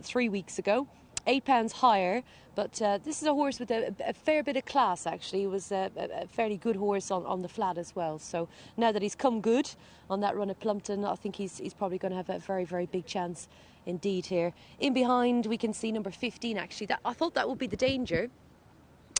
3 weeks ago. £8 higher, but this is a horse with a fair bit of class, actually. He was a fairly good horse on the flat as well. So now that he's come good on that run at Plumpton, I think he's probably going to have a very, very big chance indeed here. In behind, we can see number 15, actually. I thought that would be the danger.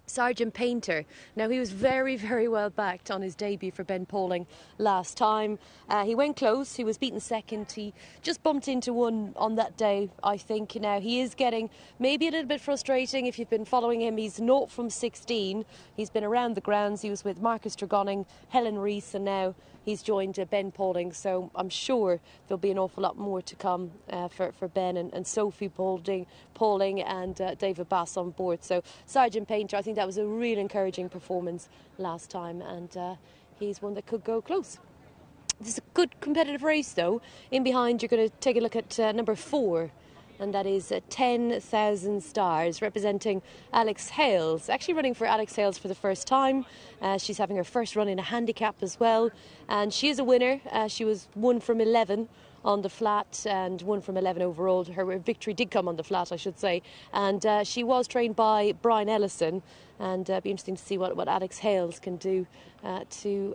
Sergeant Painter. Now, he was very, very well backed on his debut for Ben Pauling last time. He went close. He was beaten second. He just bumped into one on that day, I think. Now, he is getting maybe a little bit frustrating if you've been following him. He's 0 from 16. He's been around the grounds. He was with Marcus Tregonning, Helen Rees, and now he's joined Ben Pauling. So I'm sure there'll be an awful lot more to come for Ben and Sophie Pauling and David Bass on board. So Sergeant Painter, I think that was a real encouraging performance last time, and he's one that could go close. This is a good competitive race, though. In behind, you're going to take a look at number 4, and that is 10,000 Stars, representing Alex Hales. Actually running for Alex Hales for the first time. She's having her first run in a handicap as well, and she is a winner. She was 1 from 11 on the flat and 1 from 11 overall. Her victory did come on the flat, I should say, and she was trained by Brian Ellison, and be interesting to see what Alex Hales can do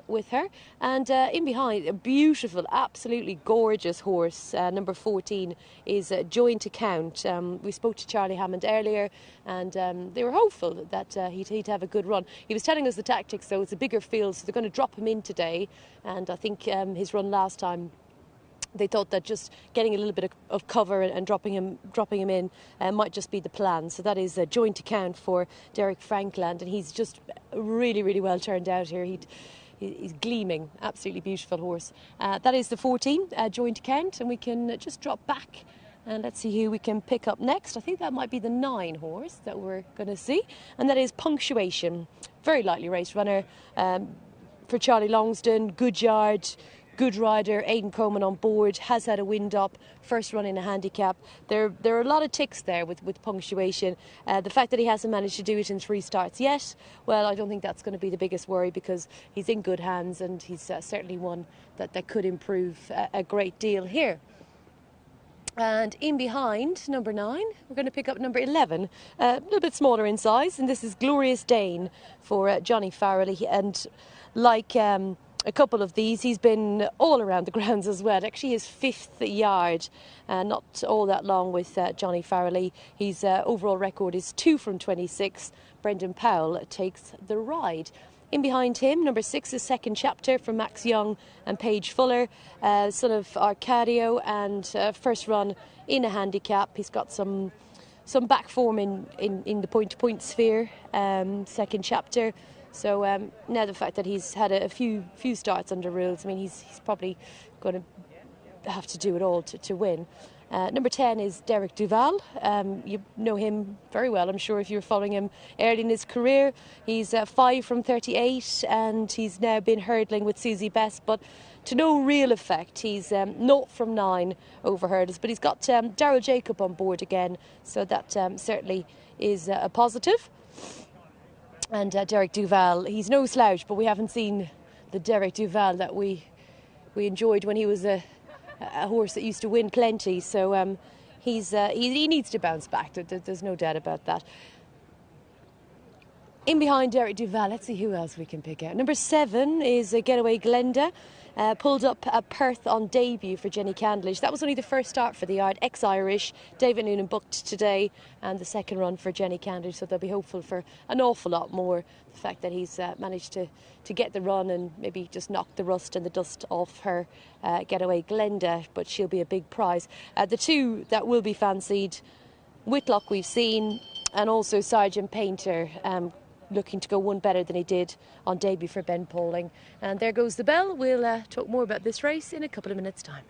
with her. And in behind, a beautiful, absolutely gorgeous horse, number 14, is Join to Count. We spoke to Charlie Hammond earlier, and they were hopeful that he'd have a good run. He was telling us the tactics, though. It's a bigger field, so they're going to drop him in today, and I think his run last time, they thought that just getting a little bit of cover and dropping him in might just be the plan. So that is a joint account for Derek Frankland, and he's just really, really well turned out here. He's gleaming, absolutely beautiful horse. That is the 14 joint account, and we can just drop back and let's see who we can pick up next. I think that might be the 9 horse that we're going to see, and that is Punctuation. Very lightly raced runner for Charlie Longsdon, good yard, good rider. Aidan Coleman on board, has had a wind up, first run in a handicap. There are a lot of ticks there with Punctuation. The fact that he hasn't managed to do it in 3 starts yet, well, I don't think that's going to be the biggest worry, because he's in good hands, and he's certainly one that could improve a great deal here. And in behind, number 9, we're going to pick up number 11, a little bit smaller in size, and this is Glorious Dane for Johnny Farrelly. And like a couple of these, he's been all around the grounds as well. Actually, his 5th yard, not all that long with Johnny Farrelly. His overall record is 2 from 26. Brendan Powell takes the ride. In behind him, number 6 is Second Chapter from Max Young and Paige Fuller, son of Arcadio, and first run in a handicap. He's got some back form in the point-to-point sphere, Second Chapter. So now the fact that he's had a few starts under rules, I mean, he's probably going to have to do it all to win. Number 10 is Derek Duvall. You know him very well, I'm sure, if you're following him early in his career. He's 5 from 38, and he's now been hurdling with Susie Best, but to no real effect. He's 0 from 9 over hurdles, but he's got Daryl Jacob on board again, so that certainly is a positive. And Derek Duvall, he's no slouch, but we haven't seen the Derek Duvall that we enjoyed when he was a horse that used to win plenty. So he needs to bounce back. There's no doubt about that. In behind Derek Duvall, let's see who else we can pick out. Number 7 is Getaway Glenda. Pulled up at Perth on debut for Jenny Candlish. That was only the first start for the yard. Ex-Irish. David Noonan booked today, and the second run for Jenny Candlish, so they'll be hopeful for an awful lot more. The fact that he's managed to get the run and maybe just knock the rust and the dust off her Getaway Glenda, but she'll be a big prize. The 2 that will be fancied, Whitlock we've seen, and also Sergeant Painter, looking to go one better than he did on debut for Ben Pauling. And there goes the bell. We'll talk more about this race in a couple of minutes' time.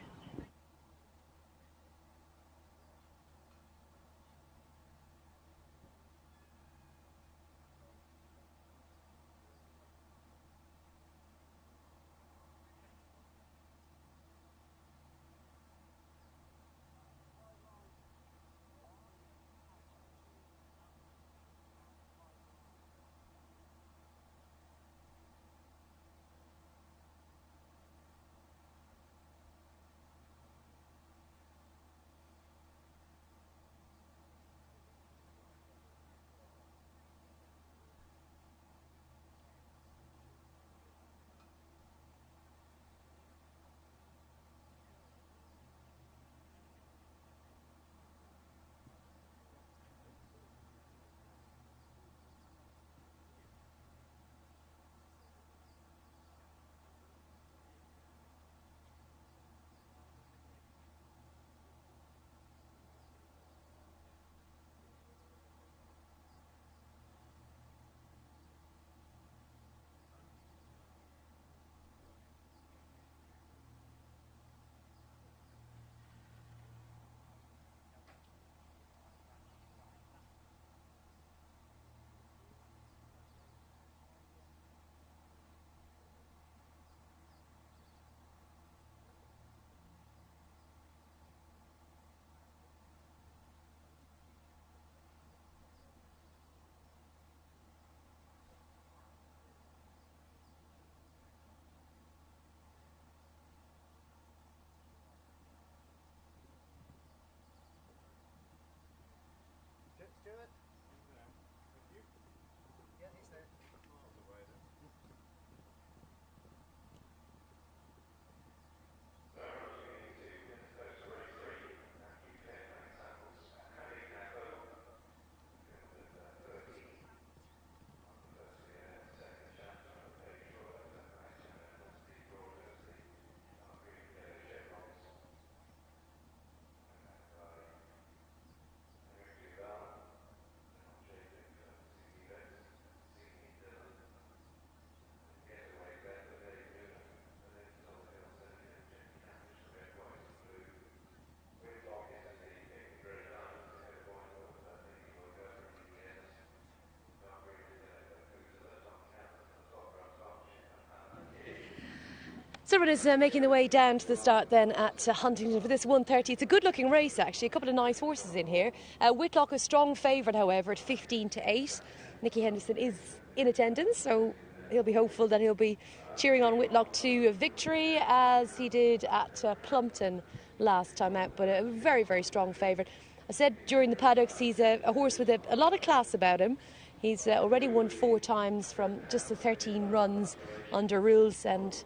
Someone is making their way down to the start then at Huntingdon for this 1:30. It's a good looking race actually, a couple of nice horses in here. Whitlock a strong favourite however at 15-8. Nicky Henderson is in attendance, so he'll be hopeful that he'll be cheering on Whitlock to a victory as he did at Plumpton last time out, but a very, very strong favourite. I said during the paddocks he's a horse with a lot of class about him. He's already won 4 times from just the 13 runs under rules, and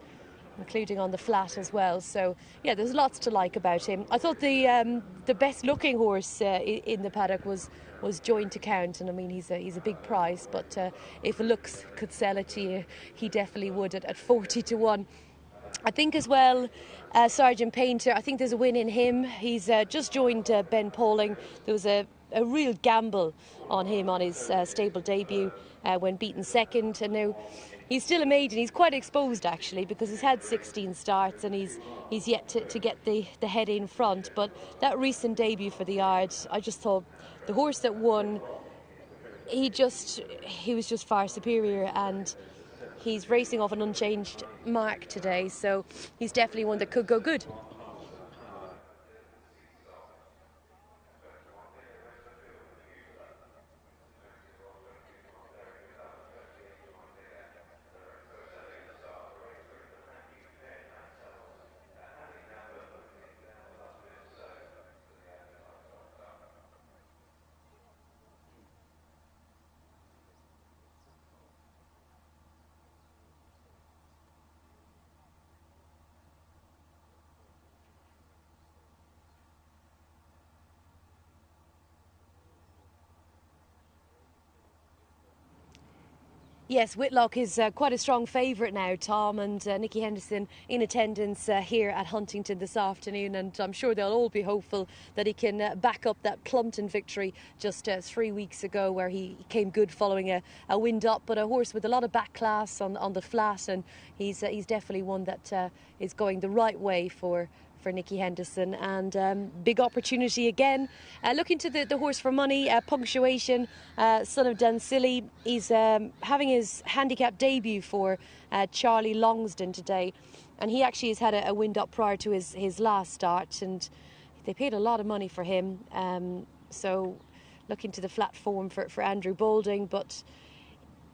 including on the flat as well. So yeah, there's lots to like about him. I thought the best looking horse in the paddock was Joint to Count, and I mean he's a big prize, but if looks could sell it to you, he definitely would at 40-1. I think as well, Sergeant Painter, I think there's a win in him. He's just joined Ben Pauling. There was a real gamble on him on his stable debut when beaten second, and now he's still a maiden. He's quite exposed actually because he's had 16 starts and he's yet to get the head in front. But that recent debut for the yard, I just thought the horse that won, he was just far superior, and he's racing off an unchanged mark today, so he's definitely one that could go good. Yes, Whitlock is quite a strong favourite now, Tom, and Nicky Henderson in attendance here at Huntingdon this afternoon, and I'm sure they'll all be hopeful that he can back up that Plumpton victory just 3 weeks ago where he came good following a wind up, but a horse with a lot of back class on the flat, and he's definitely one that is going the right way for Nicky Henderson, and big opportunity again. Looking to the horse for money, Punctuation, son of Dancilli. He's having his handicap debut for Charlie Longsdon today, and he actually has had a wind up prior to his last start, and they paid a lot of money for him, so looking to the flat form for Andrew Boulding, but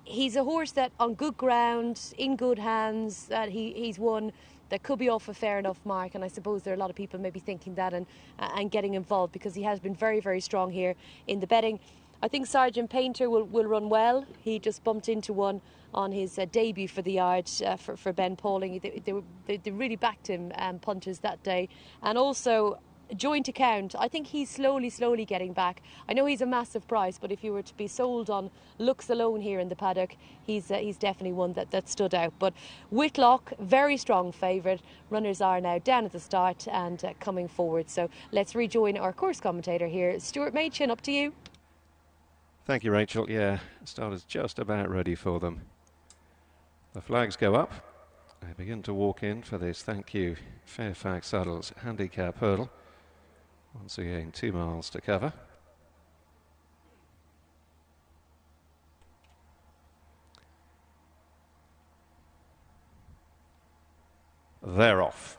he's a horse that on good ground, in good hands, he's won that could be off a fair enough mark, and I suppose there are a lot of people maybe thinking that and getting involved because he has been very, very strong here in the betting. I think Sergeant Painter will run well. He just bumped into one on his debut for the yard for Ben Pauling. They really backed him, punters, that day. And also Joint to Count, I think he's slowly getting back. I know he's a massive price, but if you were to be sold on looks alone here in the paddock, he's definitely one that stood out. But Whitlock, very strong favourite. Runners are now down at the start and coming forward. So let's rejoin our course commentator here, Stuart Machin. Up to you. Thank you, Rachel. Yeah, start is just about ready for them. The flags go up. They begin to walk in for this Thank You Fairfax Saddles handicap hurdle. Once again, 2 miles to cover. They're off.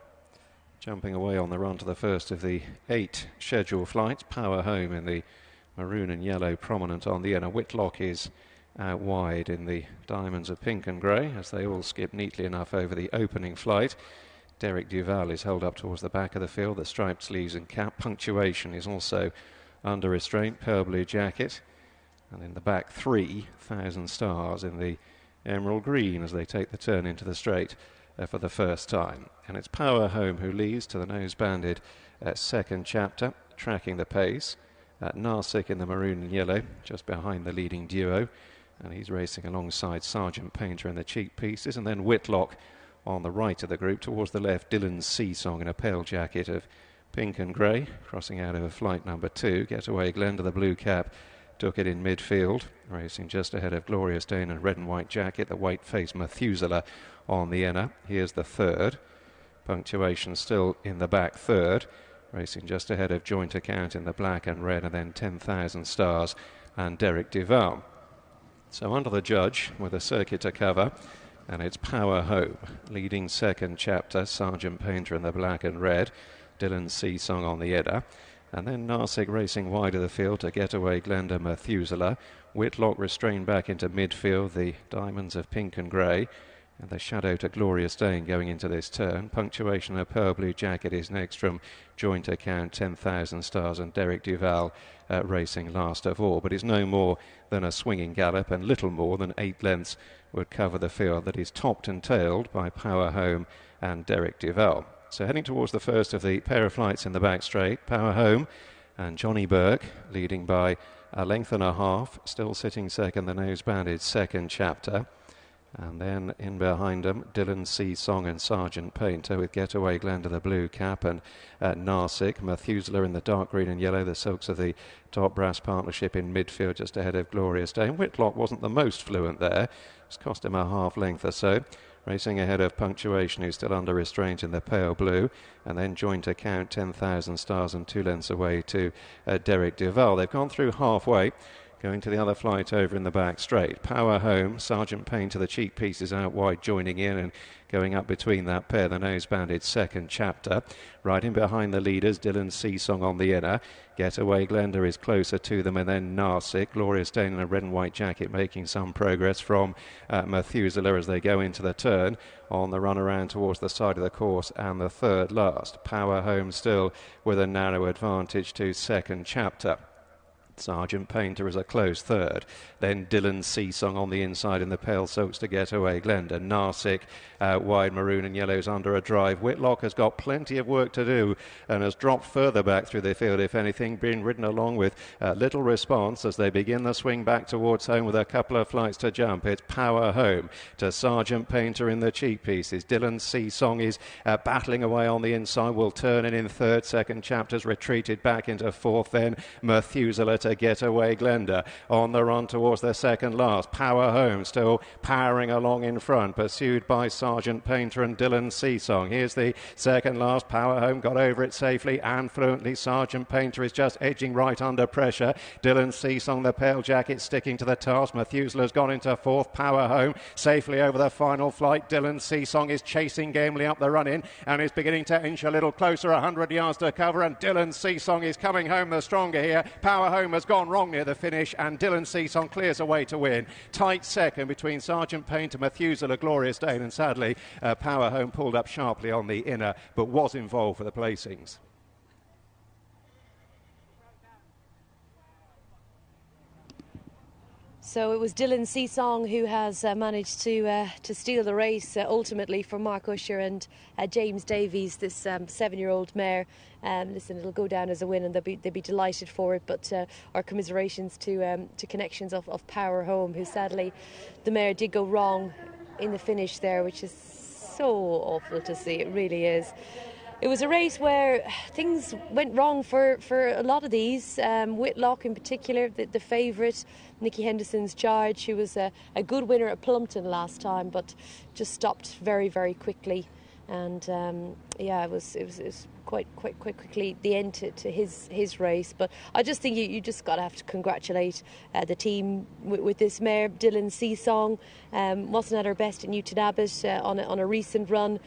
Jumping away on the run to the first of the 8 scheduled flights. Power Home in the maroon and yellow prominent on the inner. Whitlock is out wide in the diamonds of pink and grey as they all skip neatly enough over the opening flight. Derek Duvall is held up towards the back of the field, the striped sleeves and cap. Punctuation is also under restraint, pearl blue jacket. And in the back 3,000 stars in the emerald green as they take the turn into the straight for the first time. And it's Power Home who leads to the nose-banded second chapter, tracking the pace. Narsik in the maroon and yellow, just behind the leading duo. And he's racing alongside Sergeant Painter in the cheek pieces. And then Whitlock on the right of the group. Towards the left, Dylan's Seasong in a pale jacket of pink and grey, crossing out over flight number 2. Getaway Glenda, the blue cap, took it in midfield, racing just ahead of Glorious Dane and red and white jacket, the white-faced Methuselah on the inner. Here's the third. Punctuation still in the back third, racing just ahead of Joint Account in the black and red, and then 10,000 stars and Derek Duvall. So under the judge, with a circuit to cover, And it's Power Home leading second chapter. Sergeant Painter in the black and red. Dylan Seasong on the inner. And then Narsik racing wide of the field to Getaway Glenda Methuselah. Whitlock restrained back into midfield. The diamonds of pink and grey. And the shadow to Glorious Dane going into this turn. Punctuation, a pearl blue jacket is next from joint account 10,000 stars, and Derek Duvall racing last of all. But it's no more than a swinging gallop, and little more than 8 lengths would cover the field that is topped and tailed by Power Home and Derek Duvall. So heading towards the first of the pair of flights in the back straight, Power Home and Johnny Burke leading by a length and a half, still sitting second, the nose banded second chapter. And then in behind them, Dylan Seasong and Sergeant Painter with Getaway Glenda the blue cap, and Narsik, Methuselah in the dark green and yellow, the silks of the top brass partnership in midfield just ahead of Glorious Dane. Whitlock wasn't the most fluent there. It's cost him a half length or so. Racing ahead of Punctuation, who's still under restraint in the pale blue, and then joint account 10,000 stars and 2 lengths away to Derek Duvall. They've gone through halfway. Going to the other flight over in the back straight. Power Home, Sergeant Painter, the cheek pieces out wide, joining in and going up between that pair, the nose-banded second chapter. Right in behind the leaders, Dylan Seasong on the inner. Getaway Glenda is closer to them, and then Narsik. Glorious Dane in a red and white jacket making some progress from Methuselah as they go into the turn on the run around towards the side of the course, and the third last. Power Home still with a narrow advantage to second chapter. Sergeant Painter is a close third. Then Dylan Seasong on the inside in the pale silks to Getaway Glenda. Narsik wide maroon and yellows under a drive. Whitlock has got plenty of work to do and has dropped further back through the field, if anything, being ridden along with little response as they begin the swing back towards home with a couple of flights to jump. It's Power Home to Sergeant Painter in the cheek pieces. Dylan Seasong is battling away on the inside, will turn in third. Second chapter's retreated back into fourth. Then Methuselah to Getaway Glenda on the run towards the second last. Power Home still powering along in front, pursued by Sergeant Painter and Dylan Seasong. Here's the second last. Power Home got over it safely and fluently. Sergeant Painter is just edging right under pressure. Dylan Seasong, the pale jacket, sticking to the task. Methuselah's gone into fourth. Power Home safely over the final flight. Dylan Seasong is chasing gamely up the run-in and is beginning to inch a little closer. 100 yards to cover, and Dylan Seasong is coming home the stronger here. Power Home has gone wrong near the finish, and Dylan Seasong clears away to win. Tight second between Sergeant Painter, Methuselah, Glorious Dane, and sadly Power Home pulled up sharply on the inner but was involved for the placings. So it was Dylan Seasong who has managed to steal the race ultimately for Mark Usher and James Davies, this 7-year-old mare. Listen, it'll go down as a win and they'll be delighted for it, but our commiserations to Connections of Power Home, who sadly the mare did go wrong in the finish there, which is so awful to see. It really is. It was a race where things went wrong for a lot of these. Whitlock in particular, the favourite, Nicky Henderson's Charge. She was a good winner at Plumpton last time, but just stopped very, very quickly. And yeah, it was quite quickly the end to his race. But I just think you just got to have to congratulate the team with this mare. Dylan Seasong wasn't at her best at Newton Abbott on a recent run.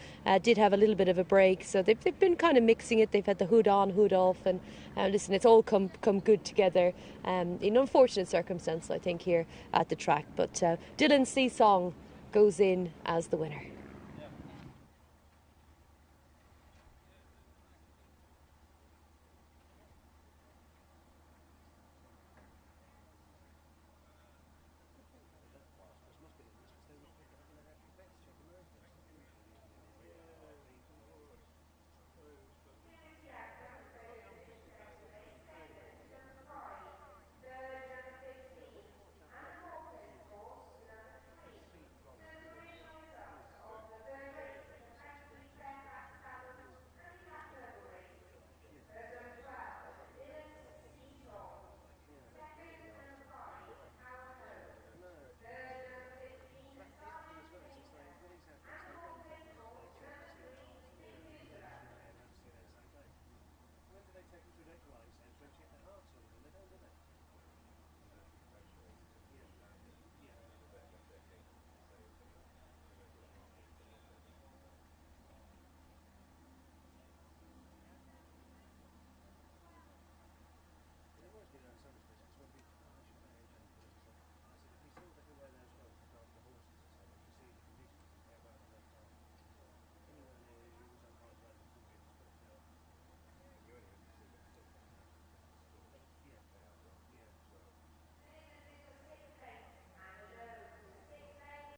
Did have a little bit of a break, so they've been kind of mixing it. They've had the hood on, hood off, and listen, it's all come good together in unfortunate circumstances, I think, here at the track. But Dylan Seasong goes in as the winner.